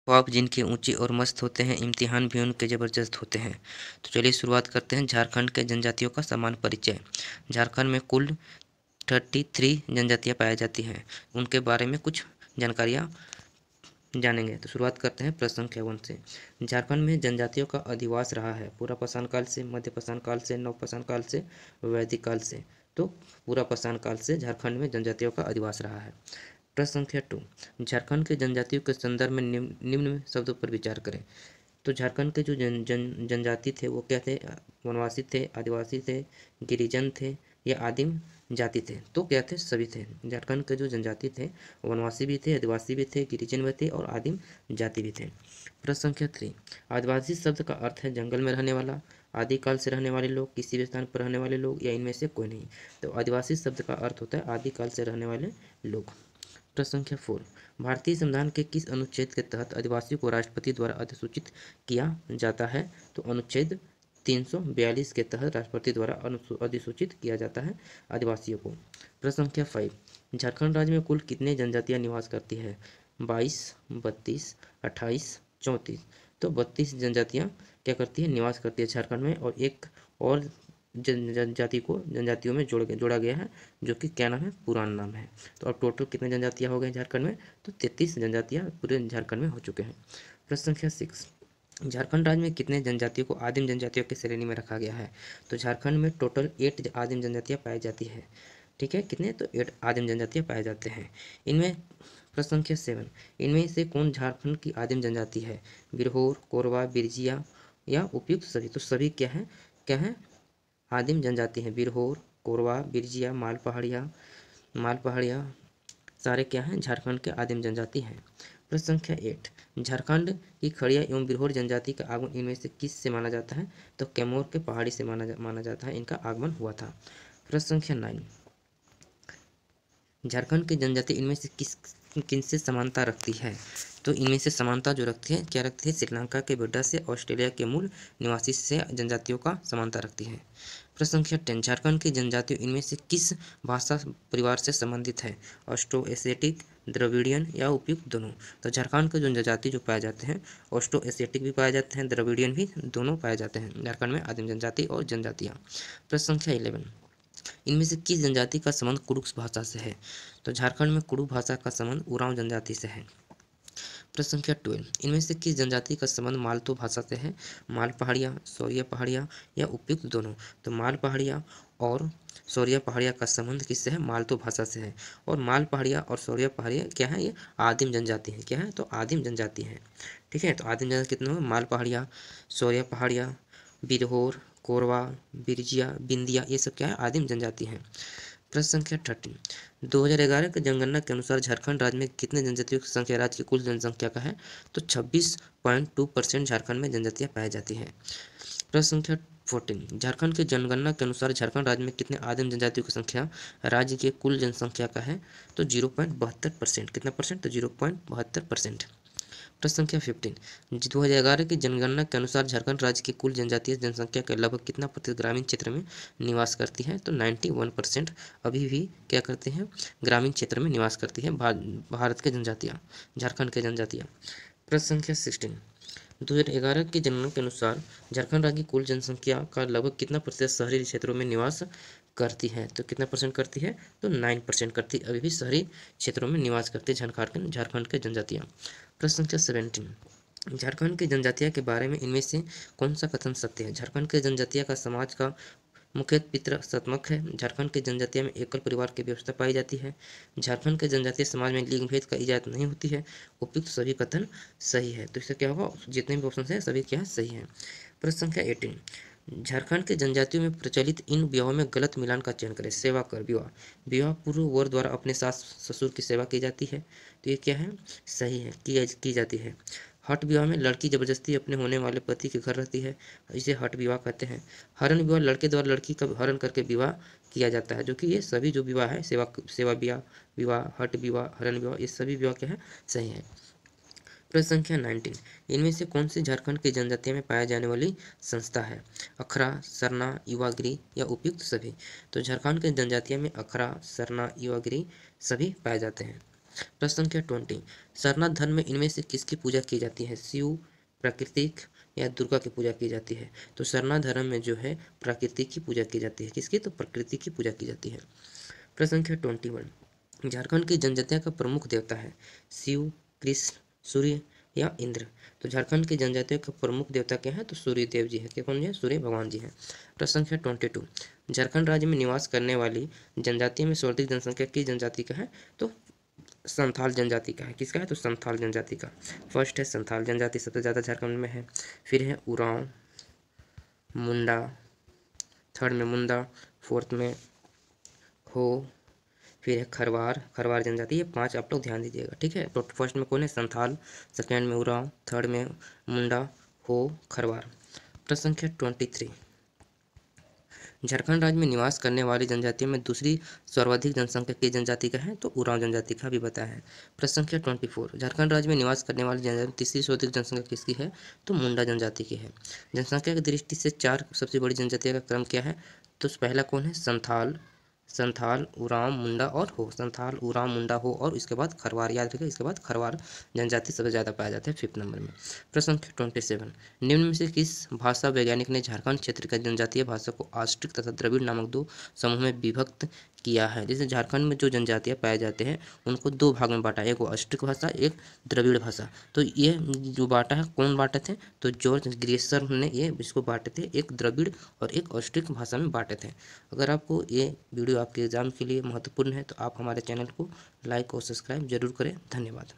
ख्वाब जिनके ऊंचे और मस्त होते हैं, इम्तिहान भी उनके ज़बरदस्त होते हैं। तो चलिए शुरुआत करते हैं झारखंड के जनजातियों का सामान्य परिचय। झारखंड में कुल 33 जनजातियाँ पाई जाती हैं। उनके बारे में कुछ जानकारियाँ जानेंगे। तो शुरुआत करते हैं प्रश्न संख्या 1 से। झारखंड में जनजातियों का अधिवास रहा है पूरा पाषाण काल से, मध्य पाषाण काल से, नव पाषाण काल से, वैदिक काल से। तो पूरा पाषाण काल से झारखंड में जनजातियों का अधिवास रहा है। प्रश्न संख्या 2, झारखंड के जनजातियों के संदर्भ में निम्न शब्दों पर विचार करें। तो झारखंड के जो जनजाति थे वो क्या थे? वनवासी थे, आदिवासी थे, गिरिजन थे या आदिम जाति थे? तो क्या थे? सभी थे। झारखंड के जो जनजाति थे वनवासी भी थे, आदिवासी भी थे, गिरिजन भी थे और आदिम जाति भी थे। प्रश्न संख्या 3, आदिवासी शब्द का अर्थ है जंगल में रहने वाला, आदिकाल से रहने वाले लोग, किसी भी स्थान पर रहने वाले लोग या इनमें से कोई नहीं। तो आदिवासी शब्द का अर्थ होता है आदिकाल से रहने वाले लोग। प्रश्न संख्या 4, भारतीय संविधान के किस अनुच्छेद के तहत आदिवासियों को राष्ट्रपति द्वारा अधिसूचित किया जाता है? तो अनुच्छेद 342 के तहत राष्ट्रपति द्वारा अधिसूचित किया जाता है आदिवासियों को। प्रश्न संख्या 5, झारखंड राज्य में कुल कितने जनजातियां निवास करती है? 22, 32, 28, 34। तो 32 जनजातियां क्या करती है? निवास करती है झारखंड में, और एक और जनजातियों में जोड़ा गया है, जो कि क्या नाम है? पुरान नाम है। तो अब टोटल कितने जनजातियां हो गए झारखंड में? तो 33 जनजातियां पूरे झारखंड में हो चुके हैं। प्रश्न संख्या 6, झारखंड राज्य में कितने जनजातियों को आदिम जनजातियों की श्रेणी में रखा गया है? तो झारखंड में टोटल 8 आदिम जनजातियां पाई जाती है। ठीक है, कितने? तो 8 आदिम जनजातियां पाए जाते हैं इनमें। प्रश्न संख्या 7, इनमें से कौन झारखंड की आदिम जनजाति है? बिरहोर, कोरवा, बिरजिया या उपयुक्त सभी? तो सभी क्या है? क्या है? आदिम जनजाति हैं। बिरहोर, कोरवा, बिरजिया, मालपहाड़िया सारे क्या हैं? झारखंड के आदिम जनजाति हैं। प्रश्न संख्या 8, झारखंड की खड़िया एवं बिरहोर जनजाति का आगमन इनमें से किस से माना जाता है? तो कैमूर के पहाड़ी से माना जाता है इनका आगमन हुआ था। प्रश्न संख्या 9, झारखंड की जनजाति इनमें से किनसे समानता रखती है? तो इनमें से समानता जो रखती है, क्या रखती है? श्रीलंका के बुड्ढा से, ऑस्ट्रेलिया के मूल निवासी से जनजातियों का समानता रखती है। प्रश्न संख्या 10, झारखंड की जनजातियों इनमें से किस भाषा परिवार से संबंधित है? ऑस्ट्रो एशियाटिक, द्रविडियन या उपयुक्त दोनों? तो झारखंड के जो जनजाति जो पाए जाते हैं, ऑस्ट्रो एशियाटिक भी पाए जाते हैं, द्रविडियन भी, दोनों पाए जाते हैं झारखंड में आदिम जनजाति और जनजातियाँ। प्रश्न संख्या 11, इनमें से किस जनजाति का संबंध कुडुख भाषा से है? तो झारखंड में कुडुख भाषा का संबंध उरांव जनजाति से है। प्रश्न संख्या 12, इनमें से किस जनजाति का संबंध मालतो भाषा से है? माल पहाड़िया, सौरिया पहाड़िया या उपयुक्त दोनों? तो माल पहाड़िया और सौरिया पहाड़िया का संबंध किससे है? मालतो भाषा से है। और माल पहाड़िया और सौरिया पहाड़िया क्या है? ये आदिम जनजाति है। क्या है? तो आदिम जनजाति है। ठीक है, तो आदिम जनजाति कितने हुए? माल पहाड़िया, सौरिया पहाड़िया, बिरहोर, कोरवा, बिरजिया, बिंदिया, ये सब क्या है? आदिम जनजाति हैं। प्रश्न संख्या 13, 2011 की जनगणना के अनुसार झारखंड राज्य में कितने जनजातियों की संख्या राज्य की कुल जनसंख्या का है? तो 26.2% झारखंड में जनजातियां पाई जाती हैं। प्रश्न संख्या 14, झारखंड की जनगणना के अनुसार झारखंड राज्य में कितने आदिम जनजातियों की संख्या राज्य की कुल जनसंख्या का है? तो 0.72%। कितना परसेंट? तो 0.72%। प्रश्न संख्या 15, 2011 की जनगणना के अनुसार झारखंड राज्य की कुल जनजातीय जनसंख्या के लगभग कितना प्रतिशत ग्रामीण क्षेत्र में निवास करती है? तो 91% अभी भी क्या करते हैं? ग्रामीण क्षेत्र में निवास करती है भारत के जनजातियाँ, झारखंड के जनजातियाँ। प्रश्न संख्या 16, 2011 की जनगणना के अनुसार झारखंड राज्य की कुल जनसंख्या का लगभग कितना प्रतिशत शहरी क्षेत्रों में निवास करती है? तो कितना परसेंट करती है? तो 9% करती है। अभी भी शहरी क्षेत्रों में निवास करती है झारखंड के जनजातियाँ। प्रश्न संख्या 17, झारखंड की जनजातियों के बारे में इनमें से कौन सा कथन सत्य है? झारखंड के जनजातियों का समाज का मुख्य पितृसत्तात्मक है। झारखंड के जनजातियों में एकल परिवार की व्यवस्था पाई जाती है। झारखंड के जनजातीय समाज में लिंग भेद का इजाजत नहीं होती है। उपयुक्त सभी कथन सही है। तो इससे क्या होगा? जितने भी ऑप्शन है सभी क्या है? सही है। प्रश्न संख्या 18, झारखंड के जनजातियों में प्रचलित इन विवाहों में गलत मिलान का चयन करें। सेवा कर विवाह, विवाह पूर्व वर द्वारा अपने सास ससुर की सेवा की जाती है। तो ये क्या है? सही है, की जाती है। हठ विवाह में लड़की जबरदस्ती अपने होने वाले पति के घर रहती है, इसे हठ विवाह कहते हैं। हरण विवाह, लड़के द्वारा लड़की का हरण करके विवाह किया जाता है, जो कि ये सभी जो विवाह है, सेवा विवाह, हठ विवाह, हरण विवाह, ये सभी विवाह क्या है? सही है। प्रश्न संख्या 19, इनमें से कौन सी झारखंड की जनजातियों में पाई जाने वाली संस्था है? अखरा, सरना, युवागिरी या उपयुक्त सभी? तो झारखंड की जनजातियों में अखरा, सरना, युवागिरी सभी पाए जाते हैं। प्रश्न संख्या 20, सरनाथ धर्म में इनमें से किसकी पूजा की जाती है? शिव, प्राकृतिक या दुर्गा की पूजा की जाती है? तो सरनाथ धर्म में जो है प्रकृति की पूजा की जाती है। किसकी? तो प्रकृति की पूजा की जाती है। प्रश्न संख्या 21, झारखंड की जनजातियों का प्रमुख देवता है? शिव, कृष्ण, सूर्य या इंद्र? तो झारखंड की जनजातियों का प्रमुख देवता क्या है? तो सूर्य देव जी है। क्या कौन है? सूर्य भगवान जी है। प्रश्न संख्या 22, झारखंड राज्य में निवास करने वाली जनजातियों में सर्वाधिक जनसंख्या की जनजाति का है? तो संथाल जनजाति का है। किसका है? तो संथाल जनजाति का। फर्स्ट है संथाल जनजाति, सबसे ज़्यादा झारखंड में है। फिर है उरांव, मुंडा, थर्ड में मुंडा, फोर्थ में हो, फिर है खरवार, खरवार जनजाति। ये 5 आप लोग ध्यान दीजिएगा, ठीक है। तो फर्स्ट में कौन है? संथाल, सेकेंड में उरांव, थर्ड में मुंडा, हो, खरवार। प्रश्न संख्या 23, झारखंड राज्य में निवास करने वाली जनजातियों में दूसरी सर्वाधिक जनसंख्या की जनजाति का है? तो उरांव जनजाति का भी बताया है। प्रश्न संख्या 24, झारखंड राज्य में निवास करने वाली जनजाति तीसरी सर्वाधिक जनसंख्या किसकी है? तो मुंडा जनजाति की है। जनसंख्या की दृष्टि से 4 सबसे बड़ी जनजातियों का क्रम क्या है? तो पहला कौन है? संथाल, संथाल, उरांव, मुंडा और हो। संथाल, उरांव, मुंडा, हो और इसके बाद खरवार, याद रखिएगा। इसके बाद खरवार जनजाति सबसे ज़्यादा पाया जाता है 5th नंबर में। प्रश्न संख्या 27, निम्न में से किस भाषा वैज्ञानिक ने झारखंड क्षेत्र की जनजातीय भाषा को ऑस्ट्रिक तथा द्रविड़ नामक 2 समूह में विभक्त किया है? जैसे झारखंड में जो जनजातियाँ पाए जाते हैं उनको 2 भाग में बांटा है, एक ऑस्ट्रिक भाषा, एक द्रविड़ भाषा। तो ये जो बांटा है, कौन बांटे थे? तो जॉर्ज ग्रेसर ने ये इसको बांटे थे, एक द्रविड़ और एक ऑस्ट्रिक भाषा में बांटे थे। अगर आपको ये वीडियो आपके एग्जाम के लिए महत्वपूर्ण है तो आप हमारे चैनल को लाइक और सब्सक्राइब जरूर करें। धन्यवाद।